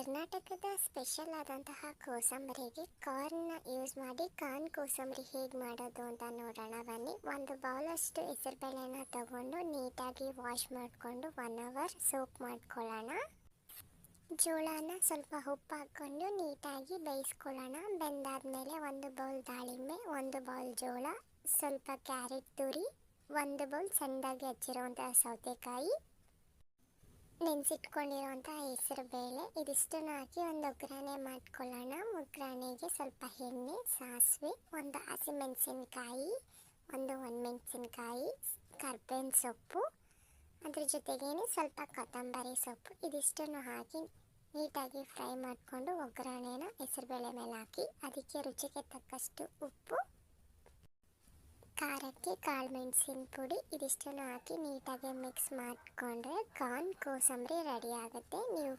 ಕರ್ನಾಟಕದ ಸ್ಪೆಷಲ್ ಆದಂತಹ ಕೋಸಂಬರಿಗೆ ಕಾರ್ನ್ನ ಯೂಸ್ ಮಾಡಿ ಕೋಸಂಬರಿ ಹೇಗೆ ಮಾಡೋದು ಅಂತ ನೋಡೋಣ ಬನ್ನಿ. ಒಂದು ಬೌಲಷ್ಟು ಹೆಸರುಬೇಳೆನ ತಗೊಂಡು ನೀಟಾಗಿ ವಾಶ್ ಮಾಡಿಕೊಂಡು 1 ಅವರ್ ಸೋಕ್ ಮಾಡ್ಕೊಳ್ಳೋಣ. ಜೋಳನ ಸ್ವಲ್ಪ ಉಪ್ಪು ಹಾಕ್ಕೊಂಡು ನೀಟಾಗಿ ಬೇಯಿಸ್ಕೊಳ್ಳೋಣ. ಬೆಂದಾದ್ಮೇಲೆ 1 ಬೌಲ್ ದಾಳಿಂಬೆ, 1 ಬೌಲ್ ಜೋಳ, ಸ್ವಲ್ಪ ಕ್ಯಾರೆಟ್ ತುರಿ, 1 ಬೌಲ್ ಸಣ್ಣದಾಗಿ ಹಚ್ಚಿರುವಂತಹ ಸೌತೆಕಾಯಿ, ನೆನೆಸಿಟ್ಕೊಂಡಿರೋಂಥ ಹೆಸರು ಬೇಳೆ ಇದಿಷ್ಟನ್ನು ಹಾಕಿ ಒಂದು ಒಗ್ಗರಣೆ ಮಾಡ್ಕೊಳ್ಳೋಣ. ಒಗ್ಗರಣೆಗೆ ಸ್ವಲ್ಪ ಎಣ್ಣೆ, ಸಾಸಿವೆ, 1 ಹಸಿಮೆಣಸಿನ್ಕಾಯಿ, 1 ಒಣಮೆಣಸಿನ್ಕಾಯಿ, ಕರ್ಬೇವಿನ ಸೊಪ್ಪು, ಅದ್ರ ಜೊತೆಗೇನೆ ಸ್ವಲ್ಪ ಕೊತ್ತಂಬರಿ ಸೊಪ್ಪು ಇದಿಷ್ಟನ್ನು ಹಾಕಿ ನೀಟಾಗಿ ಫ್ರೈ ಮಾಡಿಕೊಂಡು ಒಗ್ಗರಣೆನ ಹೆಸರುಬೇಳೆ ಮೇಲೆ ಹಾಕಿ ಅದಕ್ಕೆ ರುಚಿಗೆ ತಕ್ಕಷ್ಟು ಉಪ್ಪು, ಖಾರಕ್ಕೆ ಕಾಳು ಮೆಣಸಿನ ಪುಡಿ ಇದಿಷ್ಟನ್ನು ಹಾಕಿ ನೀಟಾಗಿ ಮಿಕ್ಸ್ ಮಾಡಿಕೊಂಡ್ರೆ ಕೋಸಂಬರಿ ರೆಡಿ ಆಗುತ್ತೆ. ನೀವು